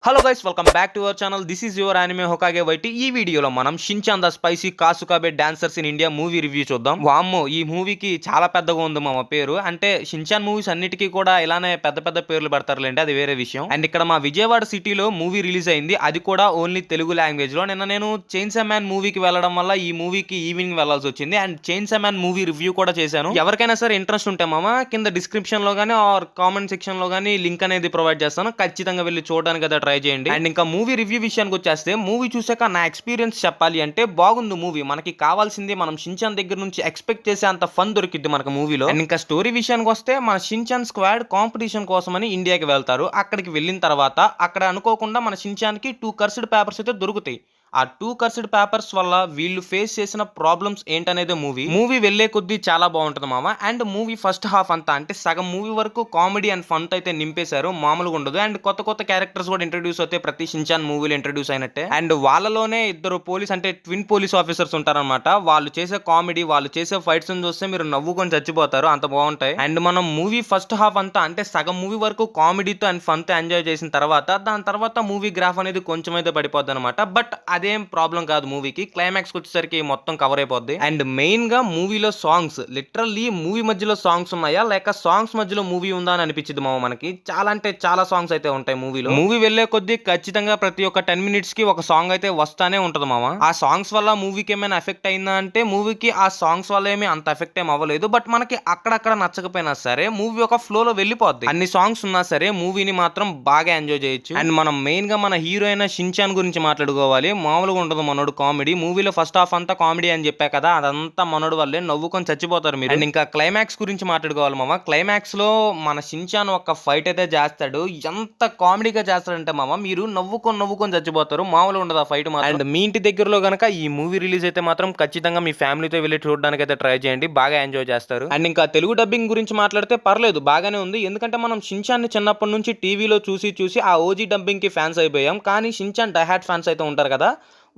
Hello guys, welcome back to our channel. This is your anime Hokage YT. ఈ వీడియోలో మనం Shinchan the spicy Kasukabe dancers in India movie review చూద్దాం. వామ్మో, ఈ మూవీకి చాలా పెద్దగా ఉంది మా పేరు. అంటే షిన్చాన్ మూవీస్ అన్నిటికీ కూడా ఇలానే పెద్ద పెద్ద పేర్లు పెడతారులేండి, అది వేరే విషయం. అండ్ ఇక్కడ మా విజయవాడ సిటీలో మూవీ రిలీజ్ అయింది, అది కూడా ఓన్లీ తెలుగు లాంగ్వేజ్ లో. నిన్న నేను చైన్సా మ్యాన్ మూవీకి వెళ్ళడం వల్ల ఈ మూవీకి ఈవినింగ్ వెళ్లాల్సి వచ్చింది. అండ్ చైన్సా మ్యాన్ మూవీ రివ్యూ కూడా చేశాను. ఎవరికైనా సరే ఇంట్రెస్ట్ ఉంటే మామ కింద డిస్క్రిప్షన్ లో గానీ ఆర్ కామెంట్ సెక్షన్ లో గానీ లింక్ అనేది ప్రొవైడ్ చేస్తాను, ఖచ్చితంగా వెళ్ళి చూడడానికి అయితే ట్రై చేయండి. అండ్ ఇంకా మూవీ రివ్యూ విషయానికి వచ్చేస్తే, మూవీ చూసాక నా ఎక్స్పీరియన్స్ చెప్పాలి అంటే బాగుంది మూవీ. మనకి కావాల్సింది మనం షిన్చాన్ దగ్గర నుంచి ఎక్స్పెక్ట్ చేసే అంత ఫన్ దొరికిద్ది మనకు మూవీలో. అండ్ ఇంకా స్టోరీ విషయానికి వస్తే, మన షిన్చాన్ స్క్వాడ్ కాంపిటీషన్ కోసమని ఇండియాకి వెళ్తారు. అక్కడికి వెళ్ళిన తర్వాత అక్కడ అనుకోకుండా మన షిన్చాన్ కి 2 కర్స్డ్ పేపర్స్ అయితే దొరుకుతాయి. ఆ 2 కర్స్డ్ పేపర్స్ వల్ల వీళ్ళు ఫేస్ చేసిన ప్రాబ్లమ్స్ ఏంటనేది మూవీ వెళ్లే కొద్దీ చాలా బాగుంటుంది మామ. అండ్ మూవీ ఫస్ట్ హాఫ్ అంతా అంటే సగం మూవీ వరకు కామెడీ అండ్ ఫన్ అయితే నింపేశారు, మామూలుగా ఉండదు. అండ్ కొత్త కొత్త క్యారెక్టర్స్ కూడా ఇంట్రడ్యూస్ అవుతాయి ప్రతి షిన్చాన్ మూవీలో ఇంట్రడ్యూస్ అయినట్టే. అండ్ వాళ్ళలోనే ఇద్దరు పోలీస్ అంటే ట్విన్ పోలీస్ ఆఫీసర్స్ ఉంటారనమాట. వాళ్ళు చేసే కామెడీ, వాళ్ళు చేసే ఫైట్స్ చూస్తే మీరు నవ్వుకొని చచ్చిపోతారు, అంత బాగుంటాయి. అండ్ మనం మూవీ ఫస్ట్ హాఫ్ అంతా అంటే సగం మూవీ వరకు కామెడీతో అండ్ ఫన్ తో ఎంజాయ్ చేసిన తర్వాత దాని తర్వాత మూవీ గ్రాఫ్ అనేది కొంచెం అయితే పడిపోద్ది అనమాట. బట్ అదేం ప్రాబ్లం కాదు మూవీకి. క్లైమాక్స్ వచ్చేసరికి మొత్తం కవర్ అయిపోద్ది. అండ్ మెయిన్ గా మూవీలో సాంగ్స్, లిటరల్లీ మూవీ మధ్యలో సాంగ్స్ ఉన్నాయా లేక సాంగ్స్ మధ్యలో మూవీ ఉందా అని అనిపించింది మామ మనకి. చాలా అంటే చాలా సాంగ్స్ అయితే ఉంటాయి మూవీలో. మూవీ వెళ్లే కొద్దీ ఖచ్చితంగా ప్రతి ఒక్క 10 minutes కి ఒక సాంగ్ అయితే వస్తానే ఉంటది మామ. ఆ సాంగ్స్ వల్ల మూవీకి ఏమైనా ఎఫెక్ట్ అయిందా అంటే, మూవీకి ఆ సాంగ్స్ వల్ల ఏమీ అంత ఎఫెక్ట్ ఏం అవ్వలేదు. బట్ మనకి అక్కడక్కడ నచ్చకపోయినా సరే మూవీ ఒక ఫ్లో లో వెళ్ళిపోద్ది. అన్ని సాంగ్స్ ఉన్నా సరే మూవీని మాత్రం బాగా ఎంజాయ్ చేయొచ్చు. అండ్ మనం మెయిన్ గా మన హీరో అయిన షిన్చాన్ గురించి మాట్లాడుకోవాలి. మామూలుగా ఉండదు మనోడు కామెడీ. మూవీలో ఫస్ట్ హాఫ్ అంతా కామెడీ అని చెప్పా కదా, అదంతా మనోడు వల్లే, నవ్వుకొని చచ్చిపోతారు మీరు. అండ్ ఇంకా క్లైమాక్స్ గురించి మాట్లాడుకోవాలి మామ. క్లైమాక్స్ లో మన షిన్చాన్ ఒక ఫైట్ అయితే చేస్తాడు, ఎంత కామెడీగా చేస్తాడంటే మామ మీరు నవ్వుకొని చచ్చిపోతారు, మామూలుగా ఉండదు ఆ ఫైట్. అండ్ మీ ఇంటి దగ్గరలో గనక ఈ మూవీ రిలీజ్ అయితే మాత్రం ఖచ్చితంగా మీ ఫ్యామిలీతో వెళ్ళి చూడడానికి అయితే ట్రై చేయండి, బాగా ఎంజాయ్ చేస్తారు. అండ్ ఇంకా తెలుగు డబ్బింగ్ గురించి మాట్లాడితే పర్లేదు, బాగానే ఉంది. ఎందుకంటే మనం షిన్చాన్ ని చిన్నప్పటి నుంచి టీవీలో చూసి ఆ ఓజీ డబ్బింగ్ కి ఫ్యాన్స్ అయిపోయాం. కానీ షిన్చాన్ డైహార్డ్ ఫ్యాన్స్ అయితే ఉంటారు కదా,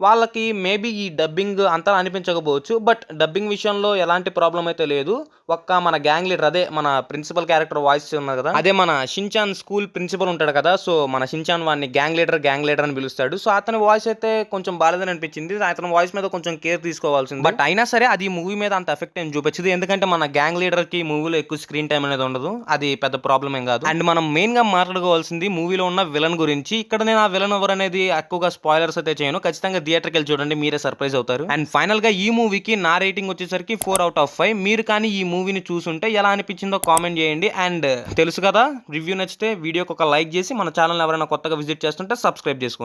వాళ్ళకి మేబీ ఈ డబ్బింగ్ అంతా అనిపించకపోవచ్చు. బట్ డబ్బింగ్ విషయంలో ఎలాంటి ప్రాబ్లం అయితే లేదు. ఒక్క మన గ్యాంగ్ లీడర్, అదే మన ప్రిన్సిపల్ క్యారెక్టర్ వాయిస్ ఉన్నారు కదా, అదే మన షిన్చాన్ స్కూల్ ప్రిన్సిపల్ ఉంటాడు కదా, సో మన షిన్చాన్ వాడిని గ్యాంగ్ లీడర్ అని పిలుస్తాడు. సో అతని వాయిస్ అయితే కొంచెం బాలేదని అనిపించింది. అతని వాయిస్ మీద కొంచెం కేర్ తీసుకోవాల్సింది. బట్ అయినా సరే అది మూవీ మీద అంత ఎఫెక్ట్ ఏం చూపించదు, ఎందుకంటే మన గ్యాంగ్ లీడర్ కి మూవీలో ఎక్కువ స్క్రీన్ టైం అనేది ఉండదు, అది పెద్ద ప్రాబ్లం ఏం కాదు. అండ్ మనం మెయిన్ గా మాట్లాడుకోవాల్సింది మూవీలో ఉన్న విలన్ గురించి. ఇక్కడ నేను ఆ విలన్ ఎవరు అనేది ఎక్కువగా స్పాయిలర్స్ అయితే చేయను, ఖచ్చితంగా థియేటర్కి వెళ్ళి చూడండి, మీరే సర్ప్రైజ్ అవుతారు. అండ్ ఫైనల్ గా ఈ మూవీకి నా రేటింగ్ వచ్చేసరికి 4/5. మీరు కానీ ఈ మూవీని చూసుంటే ఎలా అనిపించిందో కామెంట్ చేయండి. అండ్ తెలుసు కదా, రివ్యూ నచ్చితే వీడియోకి ఒక లైక్ చేసి మన ఛానల్ ఎవరైనా కొత్తగా విజిట్ చేస్తుంటే సబ్స్క్రైబ్ చేసుకోండి.